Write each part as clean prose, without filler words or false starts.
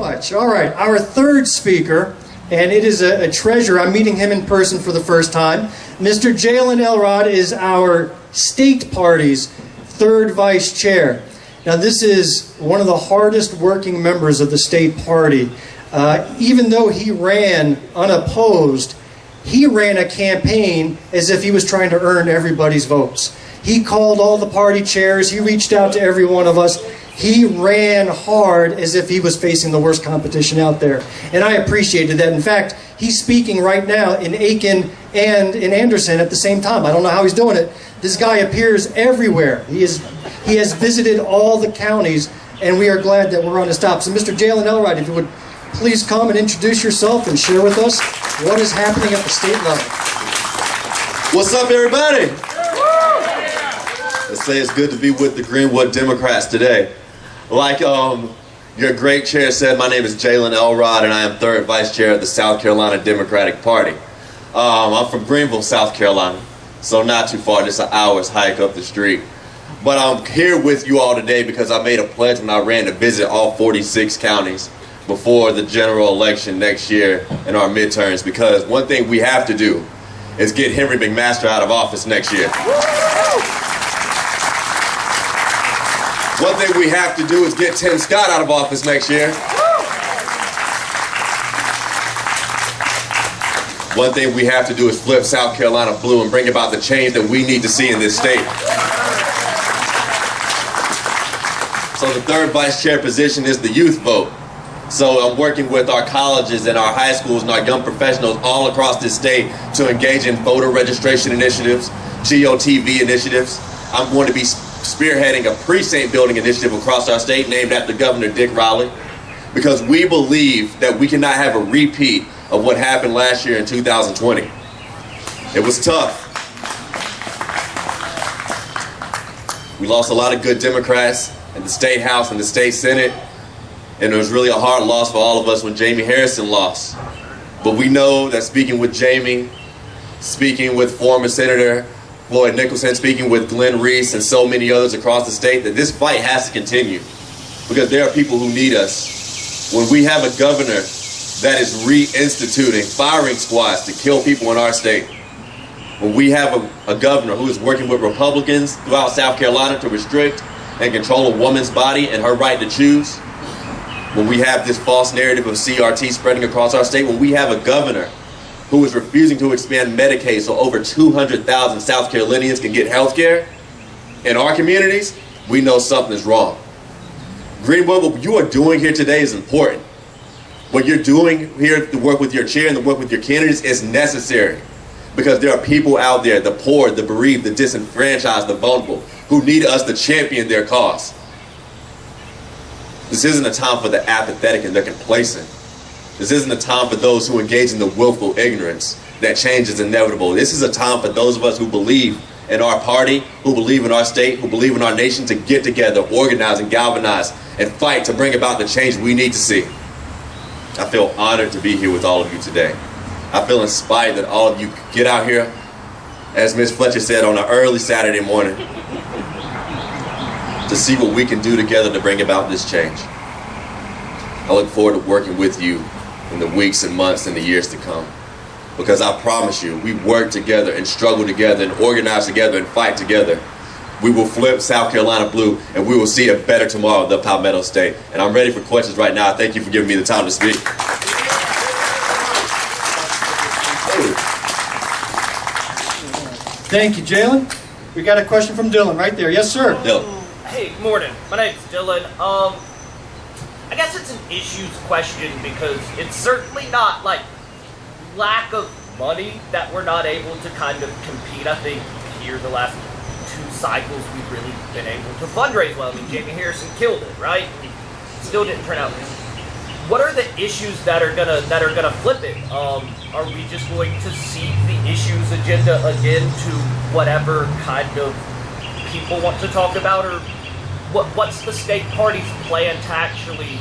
much. All right, our third speaker, and it is a treasure. I'm meeting him in person for the first time. Mr. Jalen Elrod is our state party's third vice chair. Now, this is one of the hardest working members of the state party. Even though he ran unopposed, he ran a campaign as if he was trying to earn everybody's votes. He called all the party chairs. He reached out to every one of us. He ran hard as if he was facing the worst competition out there. And I appreciated that. In fact, he's speaking right now in Aiken and in Anderson at the same time. I don't know how he's doing it. This guy appears everywhere. He has visited all the counties, and we are glad that we're on his top. So Mr. Jalen Elrod, if you would please come and introduce yourself and share with us what is happening at the state level. What's up, everybody? Let's say it's good to be with the Greenwood Democrats today. Like your great chair said, my name is Jalen Elrod, and I am third vice chair of the South Carolina Democratic Party. I'm from Greenville, South Carolina, so not too far, just an hour's hike up the street. But I'm here with you all today because I made a pledge when I ran to visit all 46 counties before the general election next year in our midterms, because one thing we have to do is get Henry McMaster out of office next year. One thing we have to do is get Tim Scott out of office next year. One thing we have to do is flip South Carolina blue and bring about the change that we need to see in this state. So the third vice chair position is the youth vote. So I'm working with our colleges and our high schools and our young professionals all across this state to engage in voter registration initiatives, GOTV initiatives. I'm going to be spearheading a precinct building initiative across our state named after Governor Dick Riley, because we believe that we cannot have a repeat of what happened last year in 2020. It was tough. We lost a lot of good Democrats in the state house and the state senate, and it was really a hard loss for all of us when Jamie Harrison lost. But we know that speaking with Jamie, speaking with former Senator Floyd Nicholson, speaking with Glenn Reese and so many others across the state, that this fight has to continue, because there are people who need us. When we have a governor that is reinstituting firing squads to kill people in our state, when we have a governor who is working with Republicans throughout South Carolina to restrict and control a woman's body and her right to choose, when we have this false narrative of CRT spreading across our state, when we have a governor who is refusing to expand Medicaid so over 200,000 South Carolinians can get health care in our communities, we know something is wrong. Greenwood, what you are doing here today is important. What you're doing here to work with your chair and to work with your candidates is necessary, because there are people out there, the poor, the bereaved, the disenfranchised, the vulnerable, who need us to champion their cause. This isn't a time for the apathetic and the complacent. This isn't a time for those who engage in the willful ignorance that change is inevitable. This is a time for those of us who believe in our party, who believe in our state, who believe in our nation, to get together, organize and galvanize and fight to bring about the change we need to see. I feel honored to be here with all of you today. I feel inspired that all of you get out here, as Ms. Fletcher said, on an early Saturday morning to see what we can do together to bring about this change. I look forward to working with you in the weeks and months and the years to come, because I promise you, we work together and struggle together and organize together and fight together. We will flip South Carolina blue, and we will see a better tomorrow of the Palmetto State. And I'm ready for questions right now. Thank you for giving me the time to speak. Thank you, Jalen. We got a question from Dylan right there. Yes, sir. Dylan. Hey, good morning. My name's Dylan. I guess it's an issues question, because it's certainly not like lack of money that we're not able to kind of compete. I think here the last 2 cycles we've really been able to fundraise well. I mean, Jamie Harrison killed it, right? It still didn't turn out. What are the issues that are gonna flip it? Are we just going to see the issues agenda again to whatever kind of people want to talk about, or what's the state party's plan to actually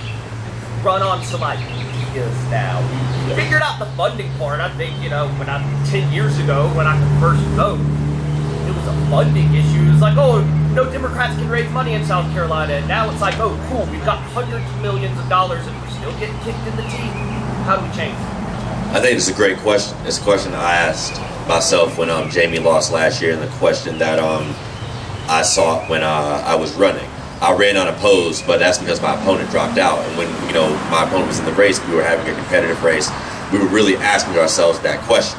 run on some ideas now? We figured out the funding part. I think, 10 years ago when I could first vote, it was a funding issue. It was like, oh, no Democrats can raise money in South Carolina, and now it's like, oh, cool, we've got hundreds of millions of dollars, and we're still getting kicked in the teeth. How do we change it? I think it's a great question. It's a question I asked myself when Jamie lost last year, and the question that I saw when I was running. I ran unopposed, but that's because my opponent dropped out. And when my opponent was in the race, we were having a competitive race. We were really asking ourselves that question.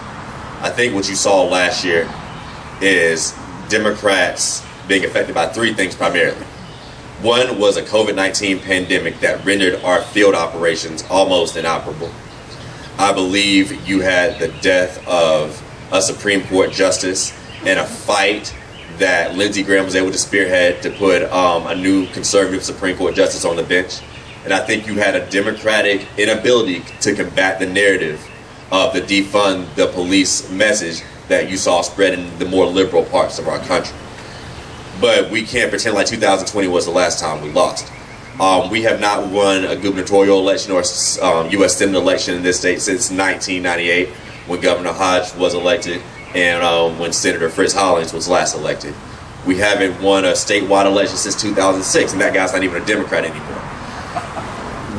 I think what you saw last year is Democrats being affected by three things primarily. One was a COVID-19 pandemic that rendered our field operations almost inoperable. I believe you had the death of a Supreme Court justice and a fight that Lindsey Graham was able to spearhead to put a new conservative Supreme Court justice on the bench. And I think you had a Democratic inability to combat the narrative of the defund the police message that you saw spread in the more liberal parts of our country. But we can't pretend like 2020 was the last time we lost. We have not won a gubernatorial election or U.S. Senate election in this state since 1998, when Governor Hodge was elected and when Senator Fritz Hollings was last elected. We haven't won a statewide election since 2006, and that guy's not even a Democrat anymore.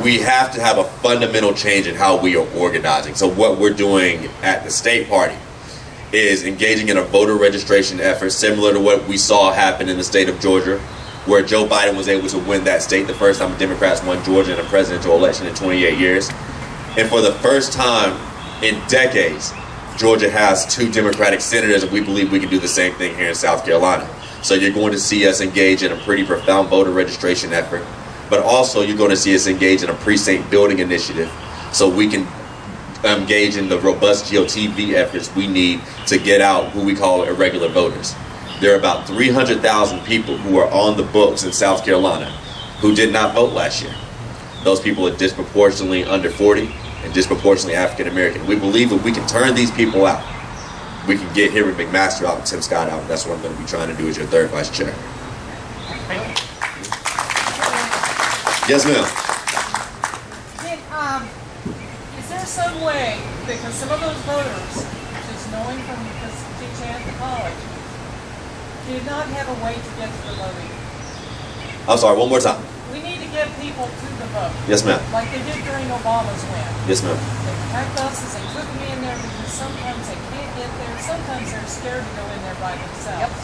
We have to have a fundamental change in how we are organizing. So what we're doing at the state party is engaging in a voter registration effort similar to what we saw happen in the state of Georgia, where Joe Biden was able to win that state the first time the Democrats won Georgia in a presidential election in 28 years. And for the first time in decades, Georgia has 2 Democratic senators, and we believe we can do the same thing here in South Carolina. So you're going to see us engage in a pretty profound voter registration effort, but also you're going to see us engage in a precinct building initiative so we can engage in the robust GOTV efforts we need to get out who we call irregular voters. There are about 300,000 people who are on the books in South Carolina who did not vote last year. Those people are disproportionately under 40 and disproportionately African American. We believe if we can turn these people out, we can get Henry McMaster out and Tim Scott out. And that's what I'm going to be trying to do as your third vice chair. Yes, ma'am. Is there some way, because some of those voters, just knowing from teaching at the college, did not have a way to get to the voting? I'm sorry, one more time. We need to get people to the vote. Yes, ma'am. Like they did during Obama's win. Yes, ma'am. They packed buses, they took me in there because sometimes they can't get there. Sometimes they're scared to go in there by themselves.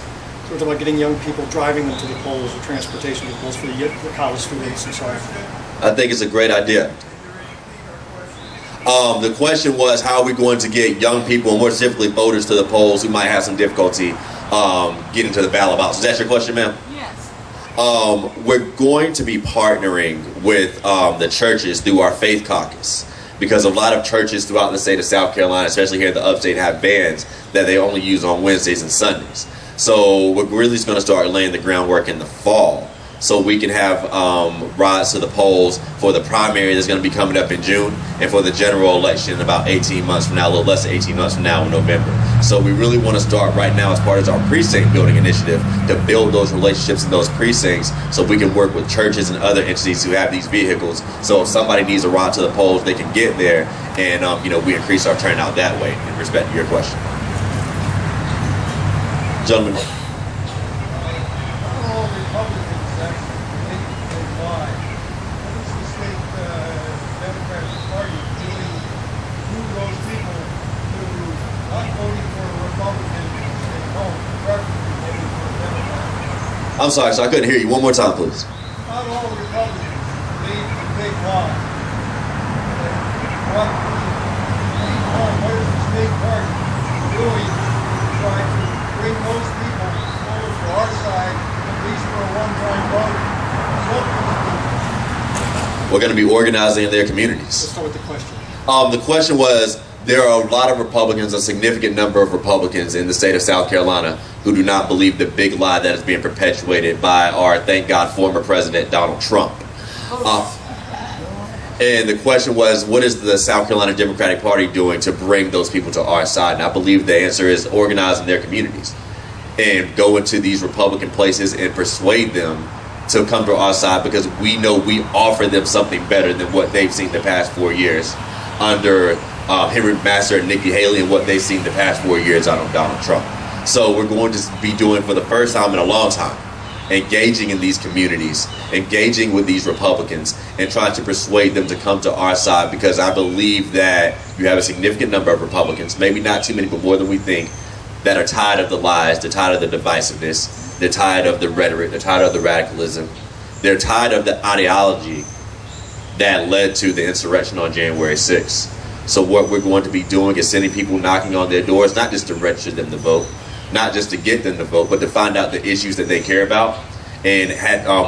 So we're talking about getting young people, driving them to the polls, or transportation to the polls for the college students and so on. I think it's a great idea. The question was, how are we going to get young people, and more specifically voters, to the polls who might have some difficulty getting to the ballot box? Is that your question, ma'am? Yes. We're going to be partnering with the churches through our Faith Caucus, because a lot of churches throughout the state of South Carolina, especially here in the upstate, have bands that they only use on Wednesdays and Sundays. So we're really just going to start laying the groundwork in the fall so we can have rides to the polls for the primary that's going to be coming up in June, and for the general election in about 18 months from now, a little less than 18 months from now in November. So we really want to start right now as part of our precinct building initiative to build those relationships in those precincts so we can work with churches and other entities who have these vehicles. So if somebody needs a ride to the polls, they can get there, and we increase our turnout that way, in respect to your question. Gentlemen. I'm sorry, so I couldn't hear you. One more time, please. Not all Republicans leave the big lie. What is the state party doing to try to bring those people over to our side, at least for a one-time vote? We're going to be organizing in their communities. Let's start with the question. The question was, there are a lot of Republicans, a significant number of Republicans in the state of South Carolina who do not believe the big lie that is being perpetuated by our, thank God, former President Donald Trump. And the question was, what is the South Carolina Democratic Party doing to bring those people to our side? And I believe the answer is organizing their communities and go into these Republican places and persuade them to come to our side, because we know we offer them something better than what they've seen the past 4 years under Henry McMaster and Nikki Haley, and what they've seen the past 4 years under Donald Trump. So we're going to be doing, for the first time in a long time, engaging in these communities, engaging with these Republicans, and trying to persuade them to come to our side, because I believe that you have a significant number of Republicans, maybe not too many, but more than we think, that are tired of the lies, they're tired of the divisiveness, they're tired of the rhetoric, they're tired of the radicalism, they're tired of the ideology that led to the insurrection on January 6th. So what we're going to be doing is sending people knocking on their doors, not just to register them to vote, not just to get them to vote, but to find out the issues that they care about and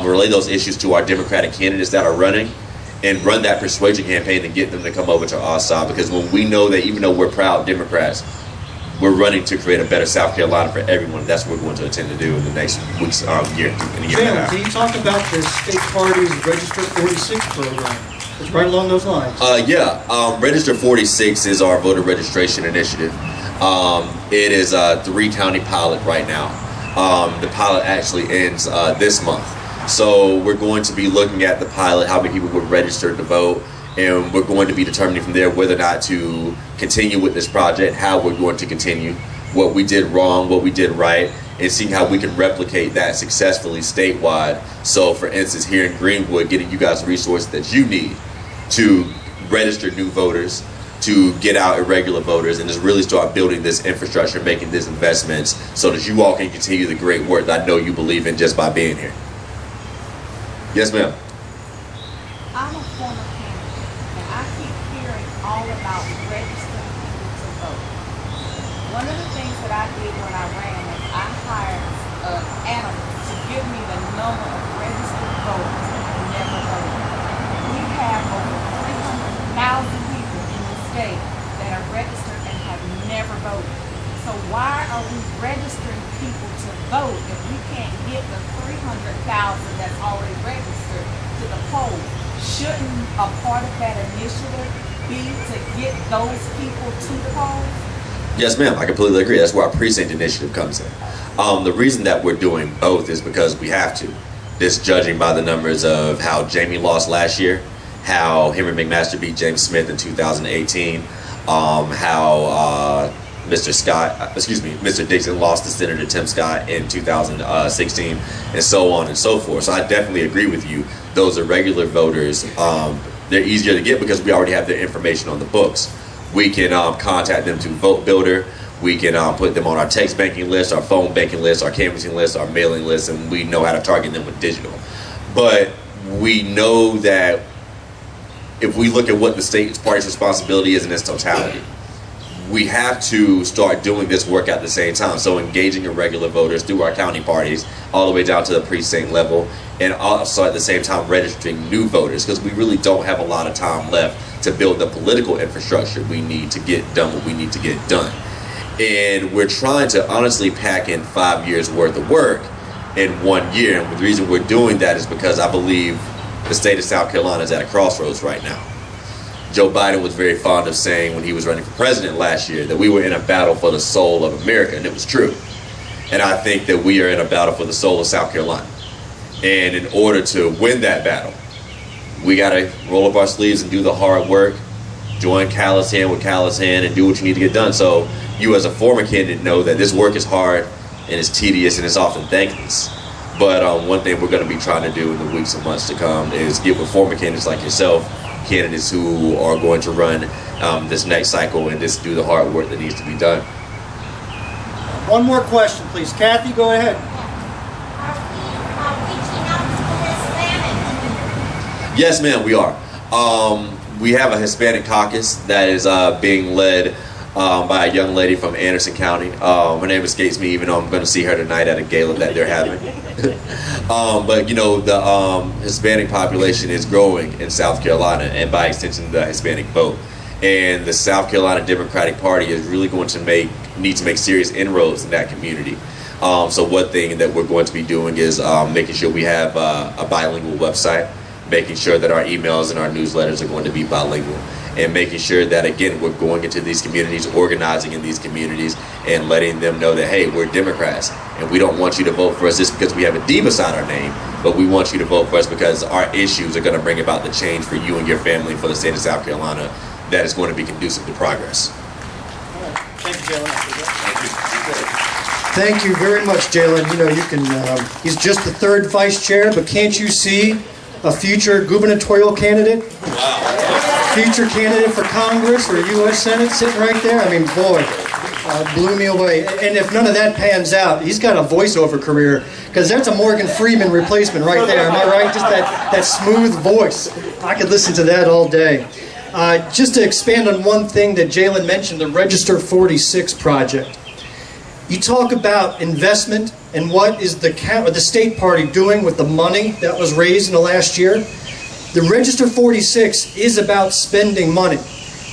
relay those issues to our Democratic candidates that are running, and run that persuasion campaign to get them to come over to our side. Because when we know that even though we're proud Democrats, we're running to create a better South Carolina for everyone. That's what we're going to intend to do in the next week's year and a year and a half. Can you talk about the state party's Register 46 program? It's right along those lines. Register 46 is our voter registration initiative. It is a 3-county pilot right now. The pilot actually ends this month. So we're going to be looking at the pilot, how many people were registered to vote, and we're going to be determining from there whether or not to continue with this project, how we're going to continue, what we did wrong, what we did right, and seeing how we can replicate that successfully statewide. So for instance, here in Greenwood, getting you guys the resources that you need to register new voters, to get out irregular voters, and just really start building this infrastructure, making these investments so that you all can continue the great work that I know you believe in just by being here. Yes, ma'am. I'm a former candidate, and I keep hearing all about registering people to vote. One of the things that I did when I ran is I hired animals to give me the number of registered voters that have never voted. We have over 300,000 people in the state that are registered and have never voted. So why are we registering people to vote if we can't get the 300,000 that's already registered to the poll? Shouldn't a part of that initiative be to get those people to the polls? Yes, ma'am. I completely agree. That's where our precinct initiative comes in. The reason that we're doing both is because we have to. Just judging by the numbers of how Jamie lost last year, how Henry McMaster beat James Smith in 2018, how Mr. Dixon lost to Senator Tim Scott in 2016, and so on and so forth. So I definitely agree with you. Those are regular voters. They're easier to get because we already have their information on the books. We can contact them through Vote Builder. We can put them on our text banking list, our phone banking list, our canvassing list, our mailing list, and we know how to target them with digital. But we know that if we look at what the state party's responsibility is in its totality, we have to start doing this work at the same time. So engaging irregular voters through our county parties all the way down to the precinct level, and also at the same time registering new voters, because we really don't have a lot of time left to build the political infrastructure we need to get done what we need to get done. And we're trying to honestly pack in 5 years worth of work in 1 year. And the reason we're doing that is because I believe the state of South Carolina is at a crossroads right now. Joe Biden was very fond of saying when he was running for president last year that we were in a battle for the soul of America, and it was true. And I think that we are in a battle for the soul of South Carolina. And in order to win that battle, we got to roll up our sleeves and do the hard work, join callous hand with callous hand, and do what you need to get done. So you as a former candidate know that this work is hard and it's tedious and it's often thankless. But one thing we're going to be trying to do in the weeks and months to come is get with former candidates like yourself, candidates who are going to run this next cycle, and just do the hard work that needs to be done. One more question, please. Kathy, go ahead. Yes, ma'am, we are. We have a Hispanic caucus that is being led by a young lady from Anderson County. Her name escapes me, even though I'm going to see her tonight at a gala that they're having. But you know, the Hispanic population is growing in South Carolina, and by extension the Hispanic vote. And the South Carolina Democratic Party is really going to need to make serious inroads in that community. So one thing that we're going to be doing is making sure we have a bilingual website, making sure that our emails and our newsletters are going to be bilingual, and making sure that, again, we're going into these communities, organizing in these communities, and letting them know that, hey, we're Democrats, and we don't want you to vote for us just because we have a D beside our name, but we want you to vote for us because our issues are going to bring about the change for you and your family, for the state of South Carolina, that is going to be conducive to progress. All right. Thank you, Jalen. Thank you. Thank you very much, Jalen. You know, you can, he's just the third vice chair, but can't you see a future gubernatorial candidate? Wow. Future candidate for Congress or U.S. Senate sitting right there? I mean, boy, blew me away. And if none of that pans out, he's got a voiceover career, because that's a Morgan Freeman replacement right there. Am I right? Just that smooth voice. I could listen to that all day. Just to expand on one thing that Jalen mentioned, the Register 46 project. You talk about investment and what is the state party doing with the money that was raised in the last year. The Register 46 is about spending money.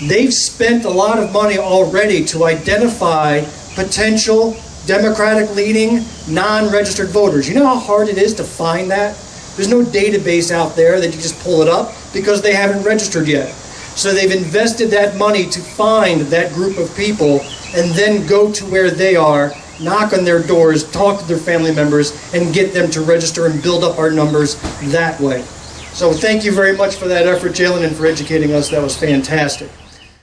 They've spent a lot of money already to identify potential Democratic-leaning, non-registered voters. You know how hard it is to find that? There's no database out there that you just pull it up because they haven't registered yet. So they've invested that money to find that group of people and then go to where they are, knock on their doors, talk to their family members, and get them to register and build up our numbers that way. So thank you very much for that effort, Jalen, and for educating us. That was fantastic.